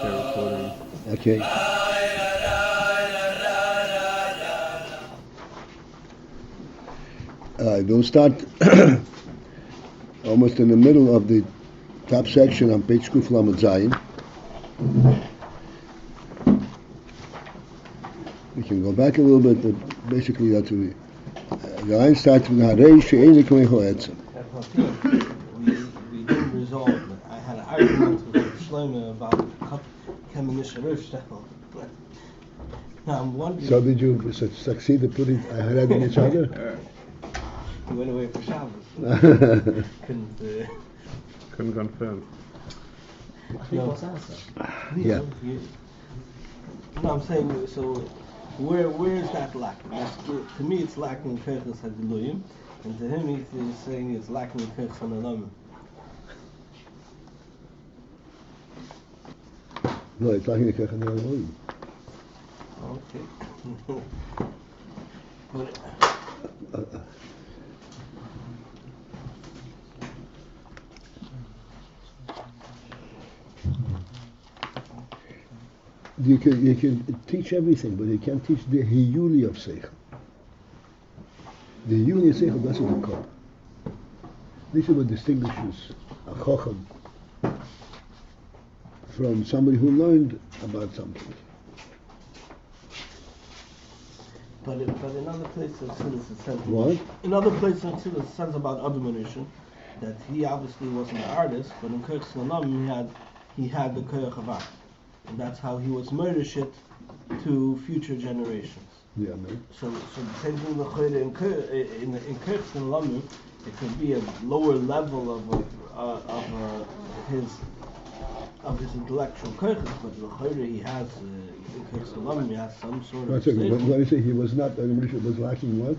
They're recording. Okay. We'll start almost in the middle of the top section on page Kuf Lamed Zayin. We can go back a little bit, but basically that's what the line starts with Harei she'eini k'mei ho'etzem. We didn't resolve it. I had an argument with Shlomo about Kaminisha Rifshtel. Now I'm wondering. So did you succeed in putting Harei in each other? He went away for Shabbos. Couldn't confirm. No. Yeah. No, I'm saying, so where is that lacking? To me, it's lacking in Kerchus HaGiluyim, and to him, he's saying it's lacking in Kerchus HaNelamim. No, it's lacking in Kerchus HaNelamim. Okay. But, you can teach everything, but you can't teach the hiyuli of seichel. The hiyuli of seichel doesn't occur. This is what distinguishes a chacham from somebody who learned about something. But in other places, it says What? In other places, it says about Adam Rishon that he obviously wasn't an artist, but in Kerchus HaNelamim he had the koyach of art. And that's how he was murdered to future generations. Yeah, man. So the same thing in Kerchus HaNelamim, it could be a lower level of his intellectual koyach, but the Chayre he has in Kerchus HaNelamim he has some sort of. One second. When you say he was not, was lacking what?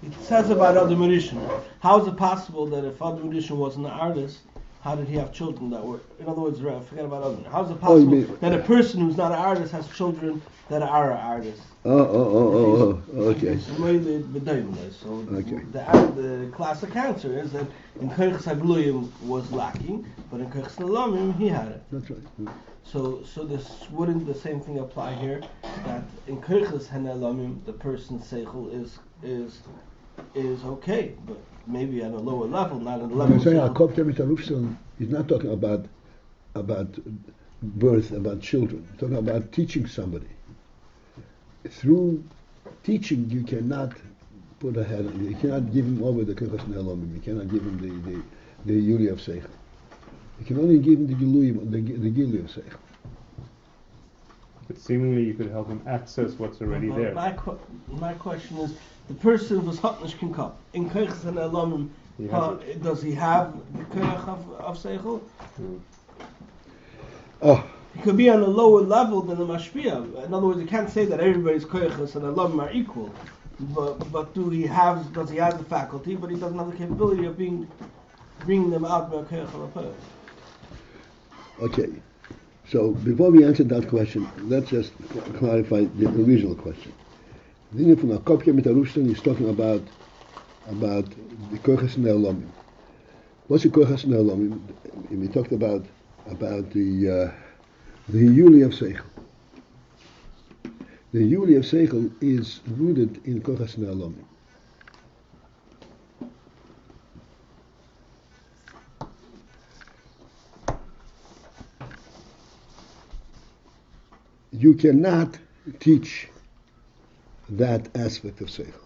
It says about Adam Rishon. How is it possible that if Adam Rishon wasn't an artist, how did he have children that were? In other words, forget about Adam. How is it possible that a person who's not an artist has children that are artists? Okay. So Okay. the classic answer is that in Kerchus HaGiluyim was lacking, but in Kerchus HaNelamim he had it. That's right. So this wouldn't the same thing apply here? That in Kerchus HaNelamim the person's seichel is okay, but maybe at a lower level, not at a level. I'm saying he's not talking about birth, about children. He's talking about teaching somebody. Through teaching, you cannot put a head. You cannot give him over the Kerchus HaNelamim. You cannot give him the Yuli of Seichel. You can only give him the Gilui of Seichel. But seemingly you could help him access what's already there. My question is, the person was hotnish kinkap in Kerchus HaNelamim. Does he have the koyach of seichel? He could be on a lower level than the mashpia. In other words, you can't say that everybody's koyachas and elamim are equal. But does he have the faculty? But he doesn't have the capability of bringing them out by koyach of. Okay. So before we answer that question, let's just clarify the original question. The thing from Akopke Mitarushan is talking about the Kochas Ne'elamim. What's the Kochas Ne'elamim? We talked about the Hiyuli of Seichel. The Hiyuli of Seichel is rooted in Kochas Ne'elamim. You cannot teach that aspect of Seichel.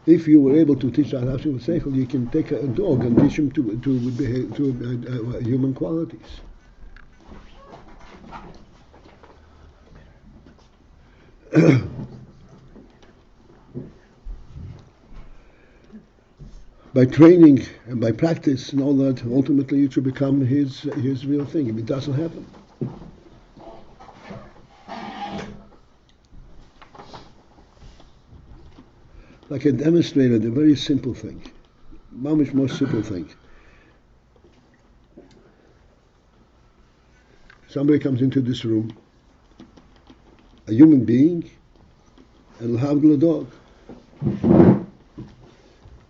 If you were able to teach that aspect of Seichel, you can take a dog and teach him to human qualities. By training and by practice and all that, ultimately it should become his real thing. If it doesn't happen. Like I demonstrated a very simple thing, much more simple thing. Somebody comes into this room, a human being, and will have a dog.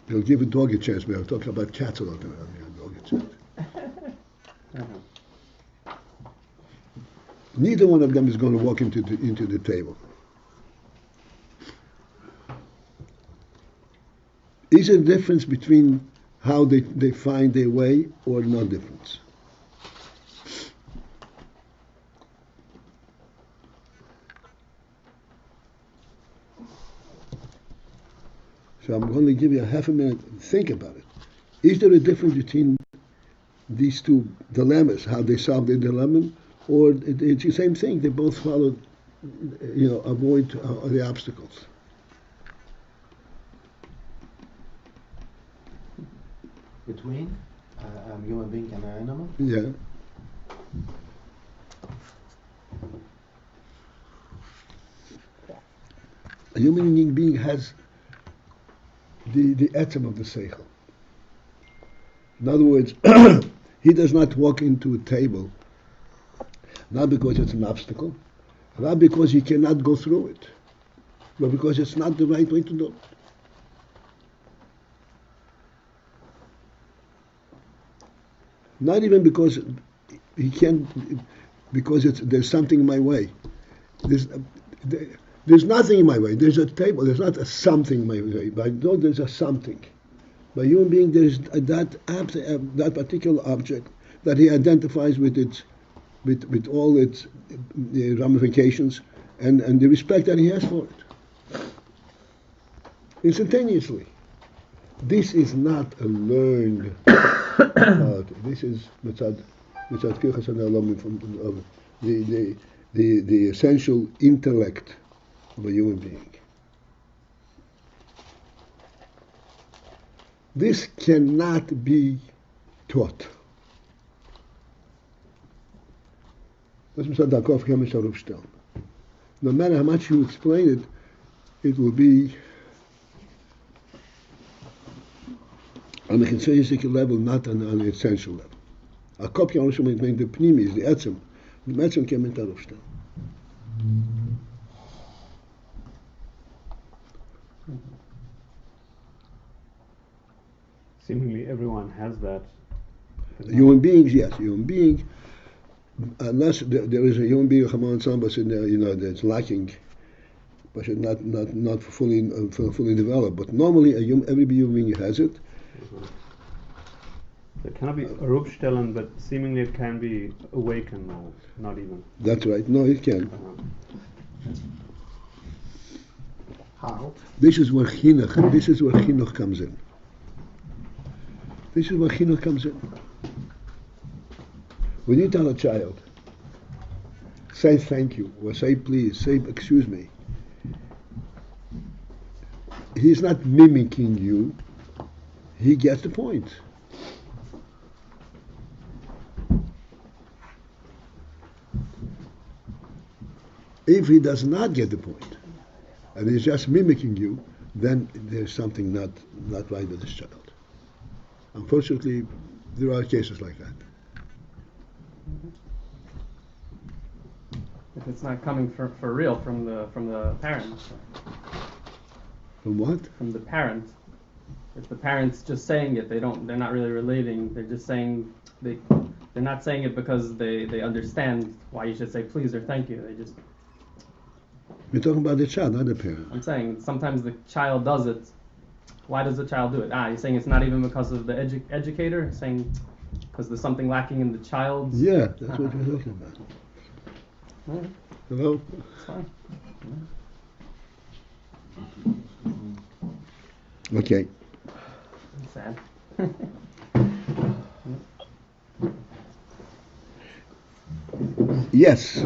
They'll give a dog a chance. We're talking about cats a lot. They'll give a dog a chance. Neither one of them is going to walk into the table. Is there a difference between how they find their way or no difference? So I'm going to give you a half a minute to think about it. Is there a difference between these two dilemmas, how they solve their dilemma, or it's the same thing? They both follow, avoid the obstacles. Between a human being and an animal? Yeah. A human being has the atom of the seichel. In other words, he does not walk into a table not because it's an obstacle, not because he cannot go through it, but because it's not the right way to do it. Not even because he can't, because there's something in my way. There's nothing in my way. There's a table. There's not a something in my way. But I know there's a something. By human being, there's that particular object that he identifies with all its ramifications and the respect that he has for it. Instantaneously. This is not a learned part. This is mitzad kirchas ha'ne'elamim from the essential intellect of a human being. This cannot be taught. No matter how much you explain it, it will be on a consensus level, not on an essential level. A copy also means the pnimis, the etzem. The etzem can be aufstellen. Seemingly everyone has that. Human beings, yes. Human being, unless there is a human being, that's in there, that's lacking, but not fully developed. But normally, every human being has it. It cannot be Rubstellen, but seemingly it can be awakened or not even. That's right. No, it can. How? This is where chinuch comes in. This is where chinuch comes in. When you tell a child, say thank you, or say please, say excuse me, he's not mimicking you, he gets the point. If he does not get the point, and he's just mimicking you, then there's something not right with this child. Unfortunately, there are cases like that. If it's not coming for real from the parent. From what? From the parent. If the parent's just saying it, they're not really relating. They're just saying they're not saying it because they understand why you should say please or thank you. They just. We're talking about the child, not the parent. I'm saying sometimes the child does it. Why does the child do it? You're saying it's not even because of the educator? You're saying because there's something lacking in the child? Yeah, that's what we're talking about. Right. Hello? It's fine. Okay. Sad. Yes,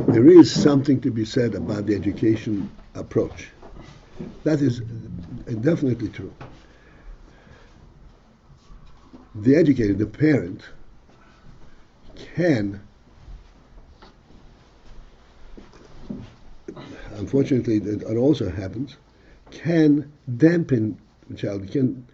there is something to be said about the education approach. That is definitely true. The educator, the parent, can, unfortunately it also happens, can dampen the child, can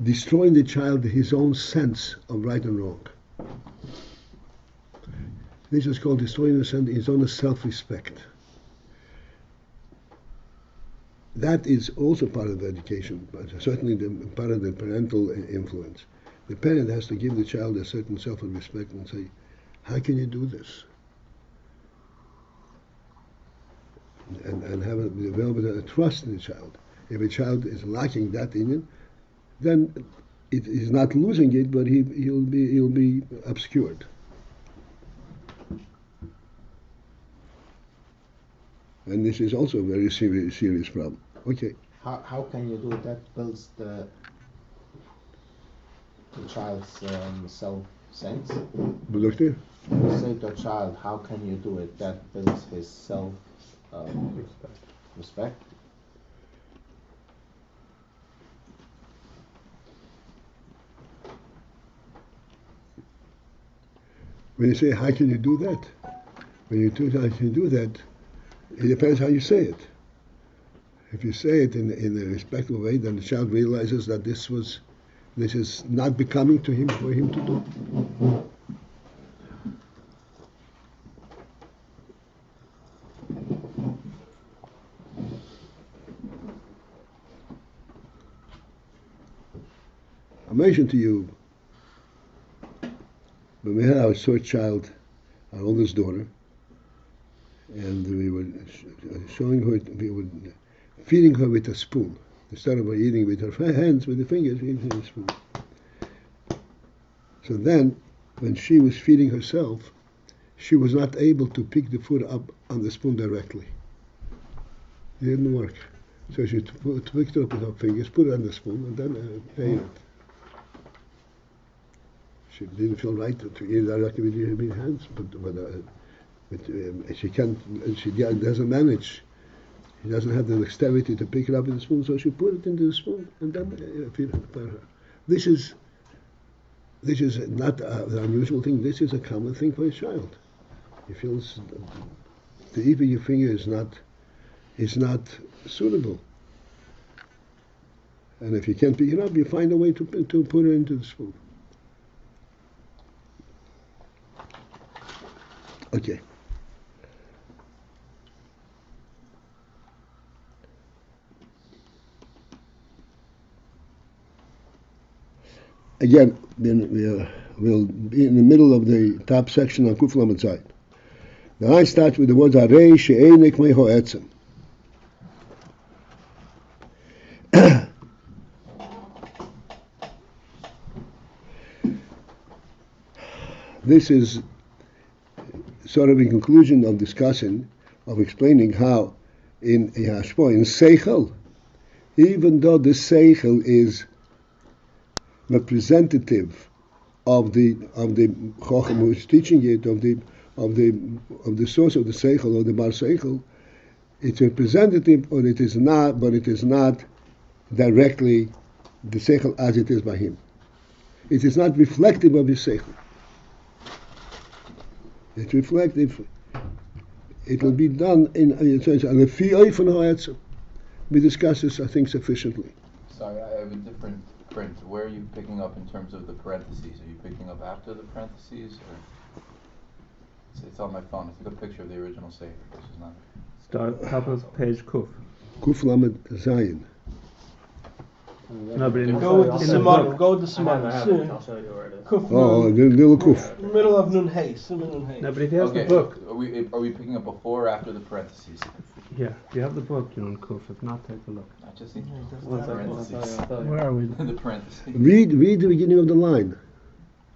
destroy in the child his own sense of right and wrong. This is called destroying his own self-respect. that is also part of education, but certainly part of the parental influence. The parent has to give the child a certain self-respect and say, how can you do this? And have a develop a trust in the child. If a child is lacking that in him, then it is not losing it, but he'll be obscured. And this is also a very serious problem. Okay. How can you do it? That builds the child's self-sense. Doctor? You say to a child, how can you do it? That builds his self-respect. When you say, how can you do that? When you do how can you do that, it depends how you say it. If you say it in a respectful way, then the child realizes that this is not becoming to him for him to do. I mentioned to you when we had our third child, our oldest daughter, and we were showing her, we were feeding her with a spoon. Instead of her eating with her hands, with the fingers, we eating with a spoon. So then, when she was feeding herself, she was not able to pick the food up on the spoon directly. It didn't work. So she picked it up with her fingers, put it on the spoon, and then ate it. She didn't feel right to eat it directly with her hands, but she can't. She doesn't manage. She doesn't have the dexterity to pick it up with the spoon, so she put it into the spoon and then feed it by her. This is not an unusual thing. This is a common thing for a child. He feels to eat with your finger is not suitable. And if you can't pick it up, you find a way to put it into the spoon. Okay. Again, we'll be in the middle of the top section on Kuf Lamed Zayin. The line starts with the words Harei she'einö k'mei ha'etzem. This is sort of in conclusion of discussing, of explaining how in Hashpo, in Seichel, even though the Seichel is representative of the Chochem who is teaching it, of the source of the Seichel or the Bar Seichel, it's representative, or it is not, but it is not directly the Seichel as it is by him. It is not reflective of his Seichel. It's reflective. It will be done in Lefi Oifen Ha'etzem. We discussed this, I think, sufficiently. Sorry, I have a different print. Where are you picking up in terms of the parentheses? Are you picking up after the parentheses, or it's on my phone? I took a picture of the original Sefer. This is not. Start top of page Kuf. Kuf Lamed Zayin. No, but in Go with the in Simon. book. Go with the I Simon. have it. I'll show you where it is. Kuf Oh, Nun. the little Kuf. Middle of Nun Hey. Simon Nun Hey. No, but if you have Okay. the book, Are we picking up before or after the parentheses? yeah, if you have the book, you're on Kuf. If not, take a look. I just need One the second, I'll parentheses. tell you. Where are we? The parentheses. Read the beginning of the line.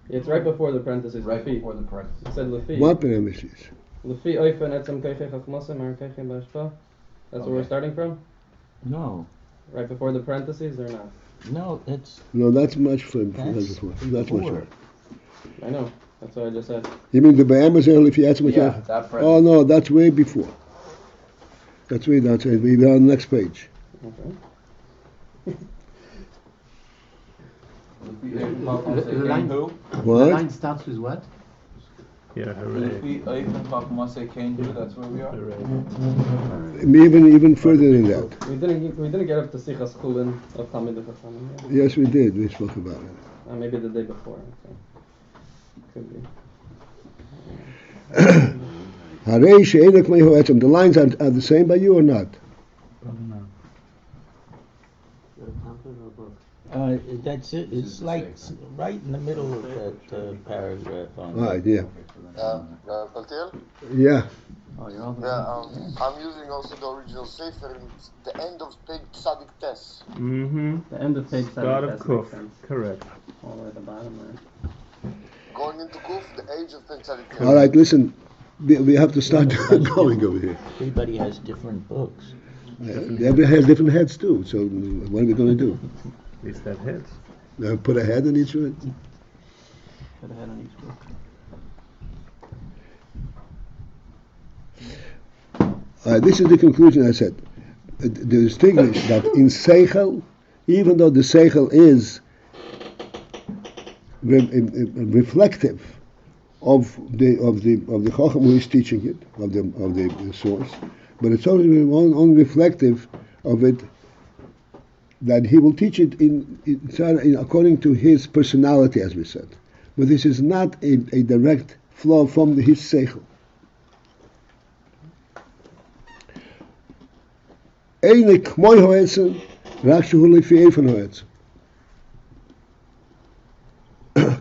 It's right before the parentheses. Right Lefi. before the parentheses. It said Lefi. What parentheses? Lefi Oifen etzem keichei chachmosem ar keichei b'hashpa. That's where we're Okay. starting from? No, Right before the parentheses or not? no, it's No, that's much for That's before. That's much before. more. I know. That's what I just said. You mean the Ba'amazon if you add some Yeah, that Oh parentheses. no, that's way before. That's way down. We're on the next page. Okay. The line- who? the What? line starts with what? Yeah, hooray. That's where we are. Hooray. Even further than that. We didn't get up to Sichas Chulin of Talmid Chachamim. Yes, we did. We spoke about it. Maybe the day before. Okay. Could be. Harei she'einö k'mei ha'etzem. The lines are the same by you or not? That's it. This It's is the like same. right in the middle of that paragraph. On Right, yeah. Paltiel? Yeah. Oh, you're all the Yeah, I'm using also the original Sefer, and it's the end of page Tzadik Tes. Mm-hmm. The end of page 7. Start of makes Kuf. sense. Correct. All the way at the bottom there. Going into Kuf, the age of page Tzadik Tes. All right, listen. We have to start going over here. Everybody has different books. Everybody has different heads too. So what are we going to do? At least that hits. Put a head on each one? Put a head on each book. This is the conclusion I said. The distinguish that in Seichel, even though the Seichel is reflective of the Chacham who is teaching it, of the source, but it's only reflective of it that he will teach it in according to his personality, as we said. But this is not a direct flow from his Seichel. Eine k'moi hoetzen, rak shehu lefi eifon hoetzen.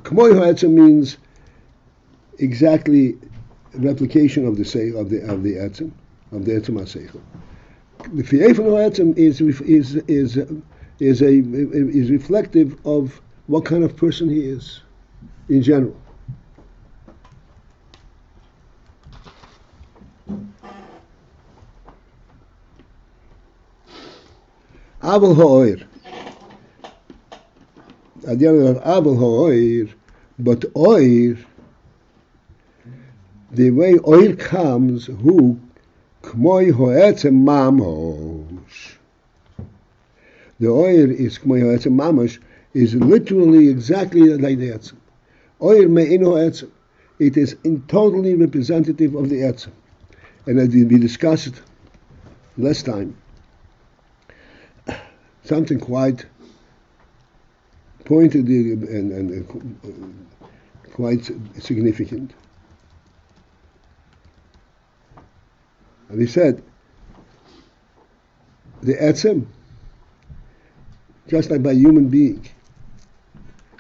K'moi hoetzen means exactly replication of the etzem, of the etzem ha-seichel. Lefi eifon hoetzen is reflective of what kind of person he is in general. Abel ha'oir. At the other hand, Abel ha'oir, but oir, the way oir comes, who k'moi ho'etzem mamosh. The oir is k'moi ho'etzem mamosh, is literally exactly like the etzem. Oir me'in ho'etzem. It is totally representative of the etzem. And as we discussed last time, something quite pointed and quite significant. And he said, the etzem, just like by human being,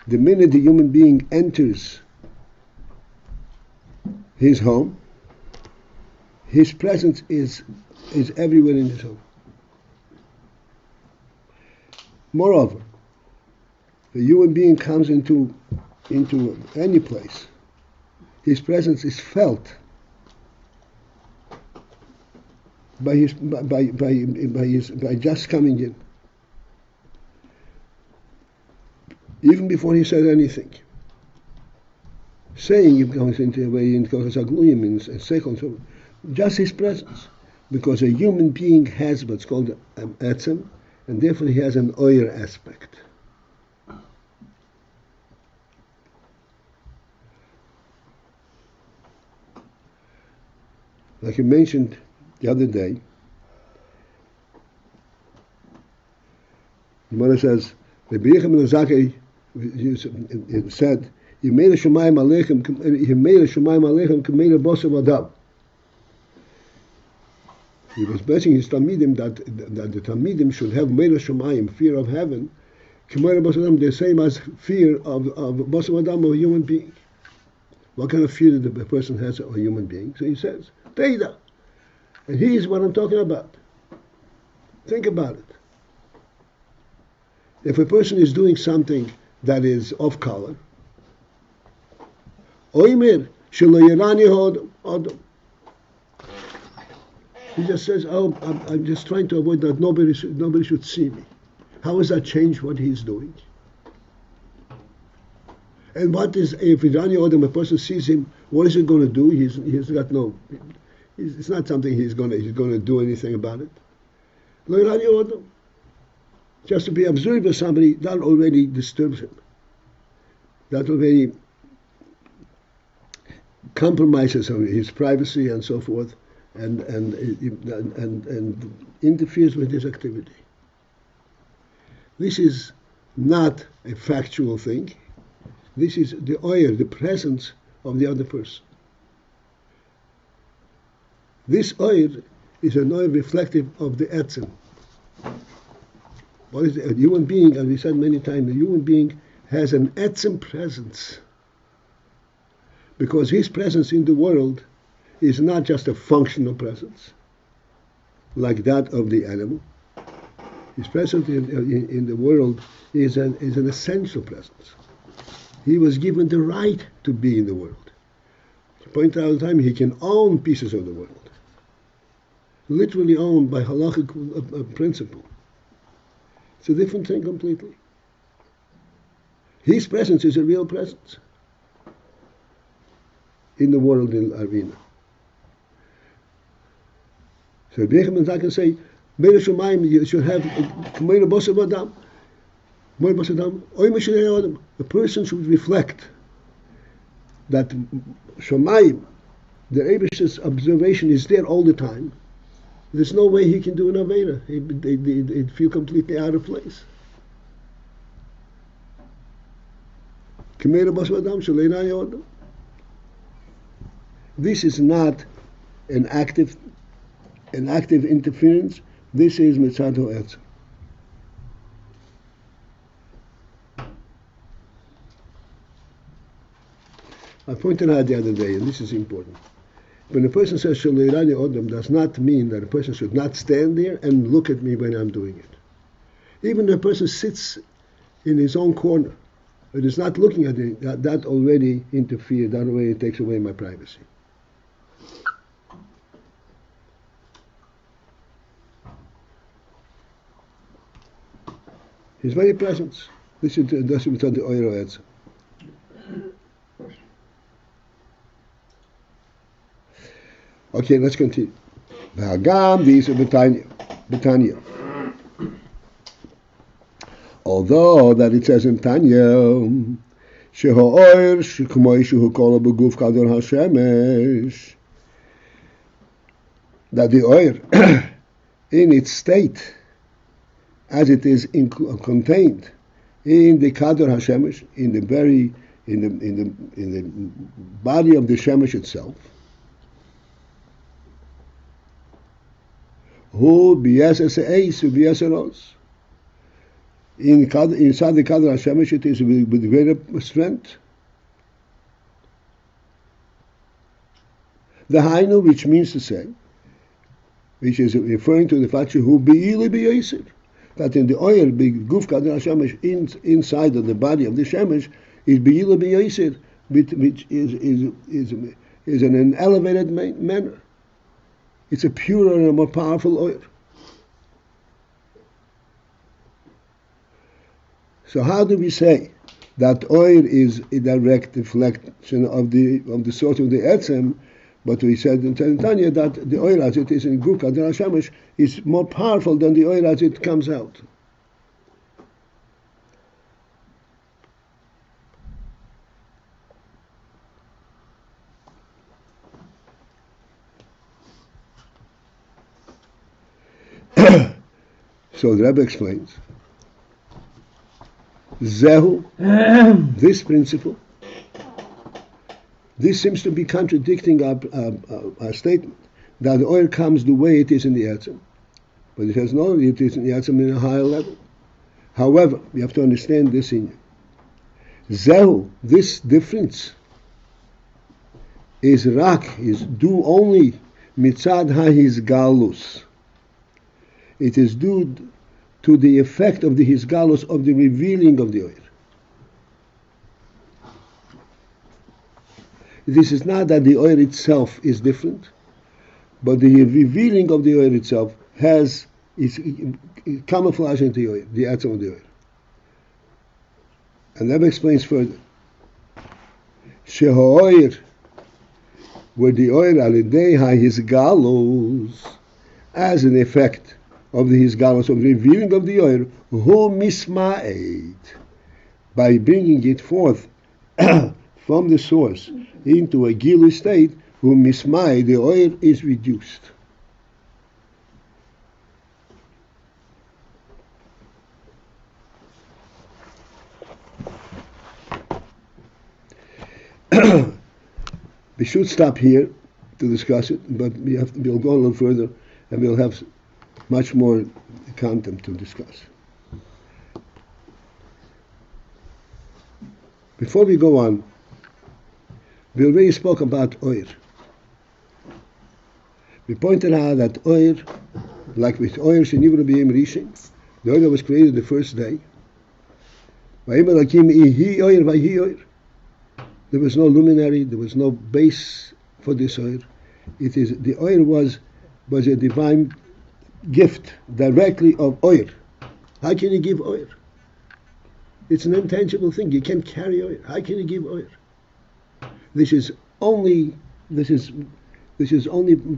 the minute the human being enters his home, his presence is everywhere in his home. Moreover, the human being comes into any place, his presence is felt by just coming in, even before he said anything. Saying it comes into a way in Kochasagluya means a second, so just his presence, because a human being has what's called etzem, and therefore he has an oir aspect. Like I mentioned the other day, the Gemara says, the B'yichem ben Zakei said, Yemei l'shamayim aleichem k'mei l'bosav adam. He was blessing his Talmidim that the Talmidim should have Meir Shamayim, fear of heaven, the same as fear of Bosav Adam, of a human being. What kind of fear that the person has of a human being? So he says, Teida. And here's what I'm talking about. Think about it. If a person is doing something that is off color, Oimer, Shelo Yerani Hodom. He just says, "Oh, I'm just trying to avoid that nobody should see me." How does that change what he's doing? And what is if Irani Odom, a person sees him, what is he going to do? He's got no. It's not something he's going to do anything about it. Lo Irani Odom. Just to be observed by somebody, that already disturbs him. That already compromises his privacy and so forth. And interferes with his activity. This is not a factual thing. This is the oyer, the presence of the other person. This oyer is an oyer reflective of the etzem. What is it? A human being, as we said many times, a human being has an etzem presence. Because his presence in the world is not just a functional presence, like that of the animal. His presence in the world is an essential presence. He was given the right to be in the world. To point out all the time, he can own pieces of the world. Literally owned by halakhic principle. It's a different thing completely. His presence is a real presence in the world in arena. So Becham can say, Mele Shomayim, you should have K'meira Bosav Adam. A person should reflect that Shomayim, the Eibish's observation is there all the time. There's no way he can do an Aveda. He'd feel completely out of place. This is not an active interference. This is Mitzad Ha'etz. I pointed out the other day, and this is important. When a person says Shaleirani Odom, does not mean that a person should not stand there and look at me when I'm doing it. Even if a person sits in his own corner and is not looking at me, that already interferes, that already takes away my privacy. His very presence. This is the Oiro Etz. Okay, let's continue. V'hagam these are Betanya. Although that it says in Tanya, Sheho'or shekmoi shehu kol beguf kador hashemesh, that the oil in its state, as it is contained in the kador hashemesh, in the body of the shemesh itself, who b'yasas eis u'b'yasas os. Inside the kador hashemesh, it is with greater strength. The einö, which means to say, which is referring to the fact who b'yili b'yasir, that in the oil, guf kador hashemesh, inside of the body of the shemesh, is b'yili b'yasir, which is in an elevated manner. It's a purer and a more powerful oil. So how do we say that oil is a direct reflection of the source of the etzem? But we said in Tanya that the oil as it is in Guf Kador HaShemesh is more powerful than the oil as it comes out. So the Rebbe explains, Zehu, this principle, this seems to be contradicting our statement that the oil comes the way it is in the Etzem. But it has no, it is in the Etzem in a higher level. However, we have to understand this in Zehu, this difference, is due only mitzad ha'hizgalus. It is due to the effect of the hisgalus, of the revealing of the oil. This is not that the oil itself is different, but the revealing of the oil itself is camouflage into the oil, the atom of the oil. And that explains further. Sheho'oir, where the oil alidei ha'hisgalus, as an effect of the hisgalus, of revealing of the oil, hu misma'ed, by bringing it forth from the source into a gilu state, hu misma'ed, the oil is reduced. We should stop here to discuss it, but we'll go a little further and we'll have much more content to discuss. Before we go on, we already spoke about oir. We pointed out that oir, like with oir shenivra b'yom rishon, the oir was created the first day. There was no luminary, there was no base for this oil. The oil was a divine gift directly of oil. How can you give oil? It's an intangible thing. You can't carry oil. How can you give oil? This is only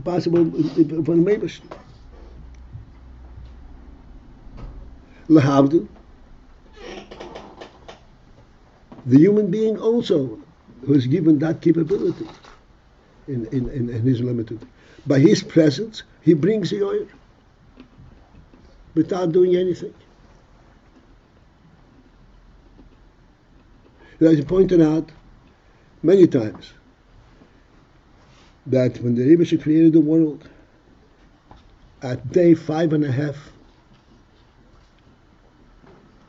possible for the Meibesh. Lahavdil. The human being also was given that capability in his limited. By his presence, he brings the oil without doing anything. As I pointed out many times, that when the Rebbe created the world, at day 5.5,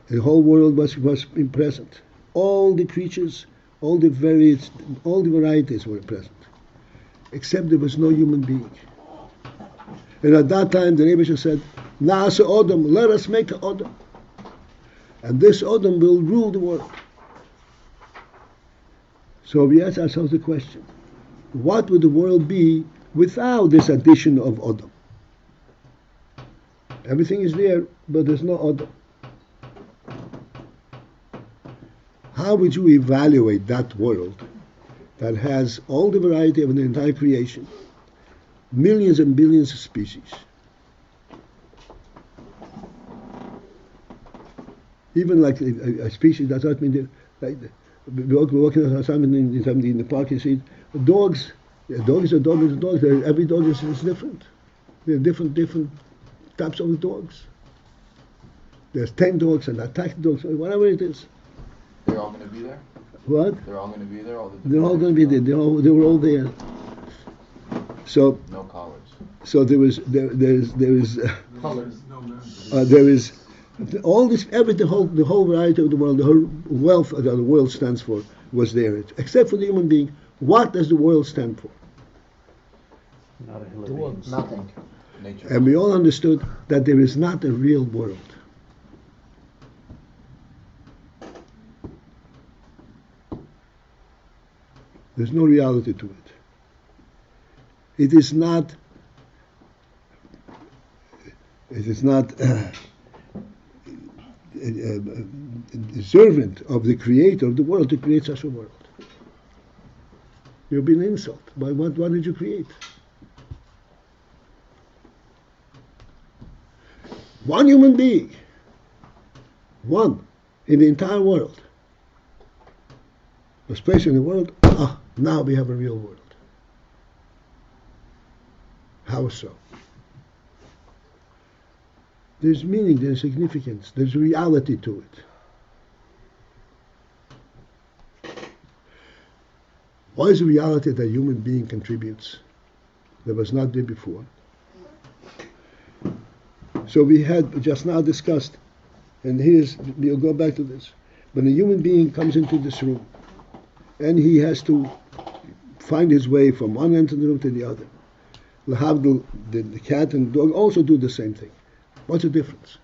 the whole world was present. All the creatures, all the varieties were present, except there was no human being. And at that time, the Rebbe said, "Na'ase Odom, let us make an Odom, and this Odom will rule the world." So we ask ourselves the question: what would the world be without this addition of Odom? Everything is there, but there's no Odom. How would you evaluate that world that has all the variety of the entire creation, millions and billions of species? Even like a species does not mean like we're walking in the park, you see dogs. Dogs are dogs. Every dog is different. There are different types of dogs. There's 10 dogs and attack dogs, whatever it is. They're all going to be there? What? They're all going to be there? They're all going to be there. They were all there. So no collars. So there is all this, the whole variety of the world, the whole wealth that the world stands for was there. Except for the human being, what does the world stand for? Not a hill of beans. Nothing. Nature. And we all understood that there is not a real world. There's no reality to it. It is not a servant of the creator of the world to create such a world. You've been insulted. By what did you create? One human being. One in the entire world. Especially in the world, now we have a real world. How so? There's meaning, there's significance, there's reality to it. What is the reality that a human being contributes that was not there before? So we had just now discussed, and we'll go back to this. When a human being comes into this room, and he has to find his way from one end of the room to the other. The cat and the dog also do the same thing. What's the difference?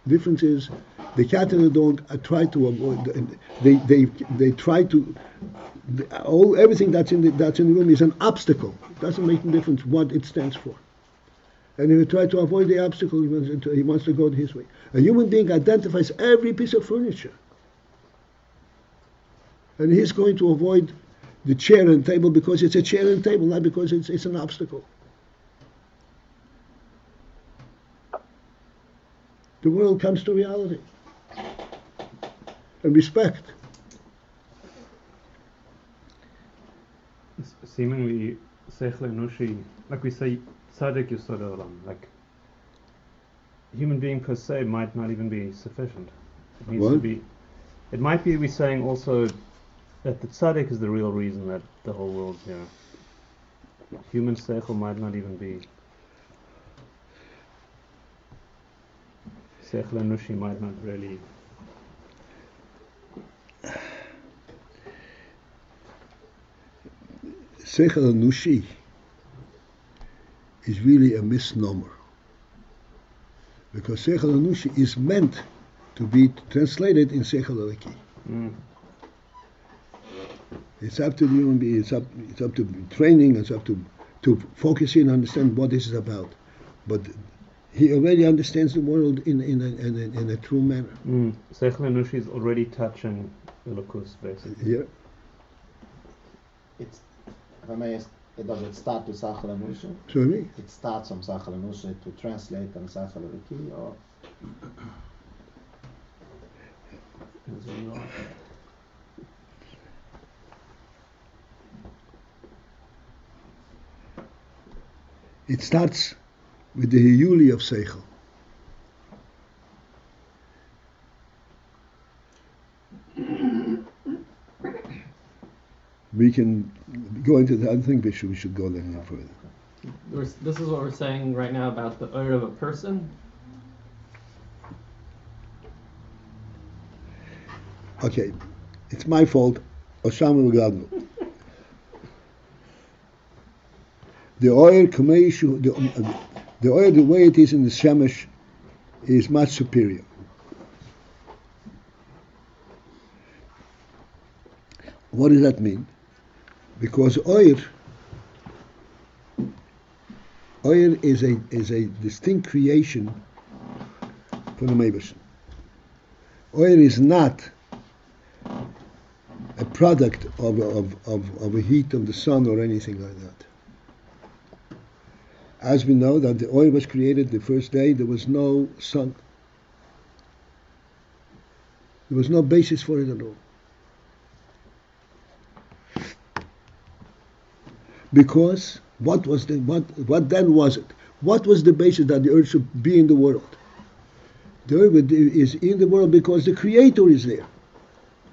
The difference is the cat and the dog try to avoid. They try to. Everything that's in the room is an obstacle. It doesn't make a difference what it stands for. And if you try to avoid the obstacle, he wants to go his way. A human being identifies every piece of furniture. And he's going to avoid the chair and table because it's a chair and table, not because it's an obstacle. The world comes to reality. And respect. Seemingly, Sechel Nushi, like we say, Tzaddik Yisod Olam, like human being per se might not even be sufficient. It needs to be. It might be we're saying also that the tzaddik is the real reason that the whole world's here. Human seichel might not even be. Seichel Anushi might not really. Seichel Anushi is really a misnomer. Because Seichel Anushi is meant to be translated in Seichel Eliki. It's up to the human being, it's up to training, it's up to focus in, understand what this is about. But he already understands the world in a true manner. Seichel Anushi is already touching Elokus, basically. Yeah. It's, if I may ask, does it start with Seichel Anushi? Sorry? It starts from Seichel Anushi to translate on Seichel Eliki, or? It starts with the Hiyuli of Seichel. We can go into that. I think we should go there further. This is what we're saying right now about the oir of a person. Okay, it's my fault. Osham V'Gadnu. The oil, the oil, the way it is in the Shemesh, is much superior. What does that mean? Because oil is a distinct creation from the Meibushin. Oil is not a product of a heat of the sun or anything like that. As we know that the oil was created the first day, there was no sun. There was no basis for it at all. Because what then was it? What was the basis that the earth should be in the world? The earth is in the world because the Creator is there.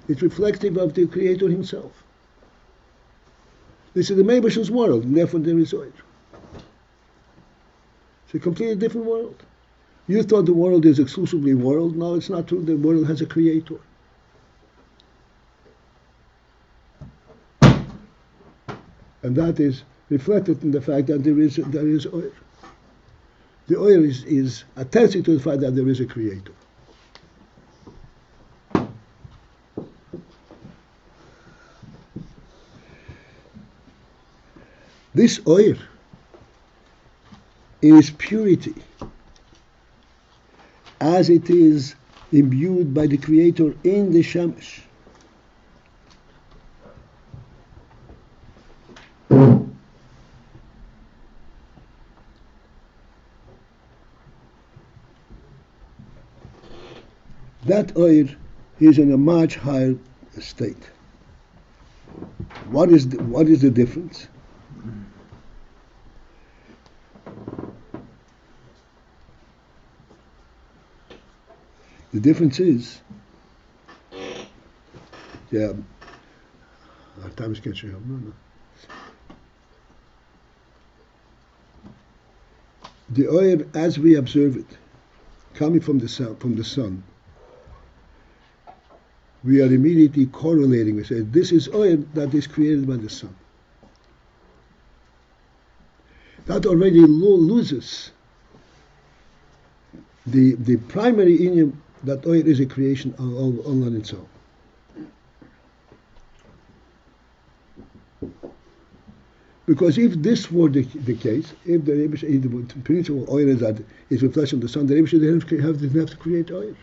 It's reflective of the Creator Himself. This is the Meibushin's world, and therefore there is oil. It's a completely different world. You thought the world is exclusively world. No, it's not true. The world has a Creator. And that is reflected in the fact that there is oil. The oil is attesting to the fact that there is a Creator. This oil, in its purity, as it is imbued by the Creator in the Shemesh, that oil is in a much higher state. What is the difference? The difference is, our time is catching up. No. The oil, as we observe it, coming from the sun, we are immediately correlating. We say, this is oil that is created by the sun. That already loses the primary inyan that oil is a creation all on its own. Because if this were the case, if the principle oil is that is reflection of the sun, the Rebbe should didn't have to create oil.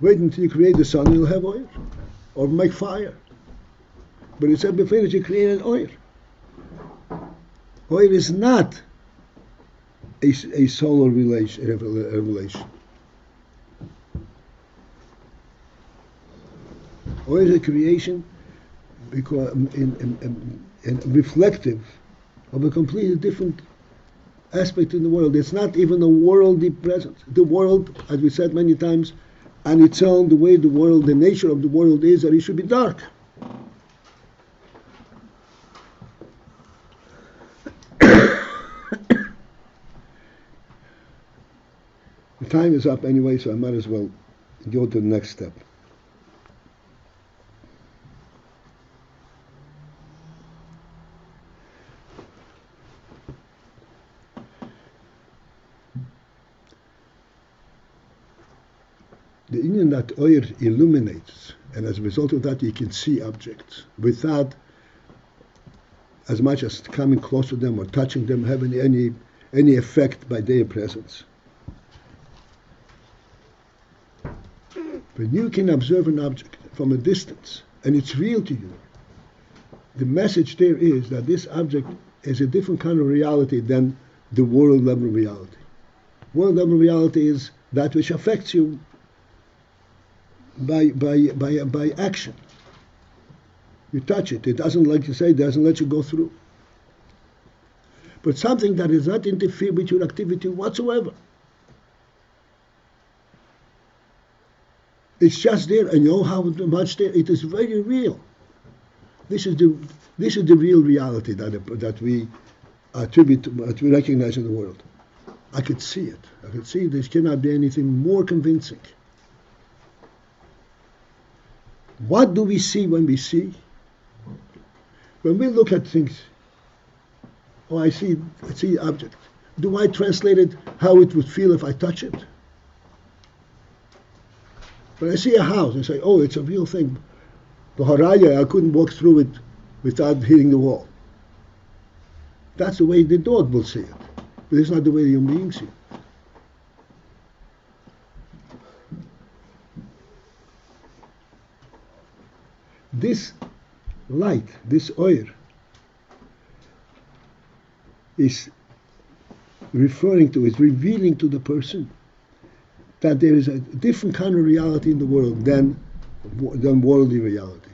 Wait until you create the sun, you'll have oil, or make fire. But it said before that you created oil. Oil is not a solar revelation. Oil is a creation because and reflective of a completely different aspect in the world. It's not even a worldly presence. The world, as we said many times, on its own, the way the world, the nature of the world is that it should be dark. The time is up anyway, so I might as well go to the next step. the inyan that oir illuminates, and as a result of that you can see objects without as much as coming close to them or touching them having any effect by their presence. When you can observe an object from a distance and it's real to you, the message there is that this object is a different kind of reality than the world level reality. World level reality is that which affects you by action. You touch it. It doesn't, like you say, doesn't let you go through. But something that does not interfere with your activity whatsoever. It's just there, and you know how much there. It is very real. This is the real reality that we attribute, that we recognize in the world. I could see it. I could see there cannot be anything more convincing. What do we see when we see? When we look at things, oh, I see object. Do I translate it how it would feel if I touch it? When I see a house, I say, oh, it's a real thing. The haraya, I couldn't walk through it without hitting the wall. That's the way the dog will see it. But it's not the way the human beings see it. This light, this oil, is referring to, is revealing to the person that there is a different kind of reality in the world than worldly reality.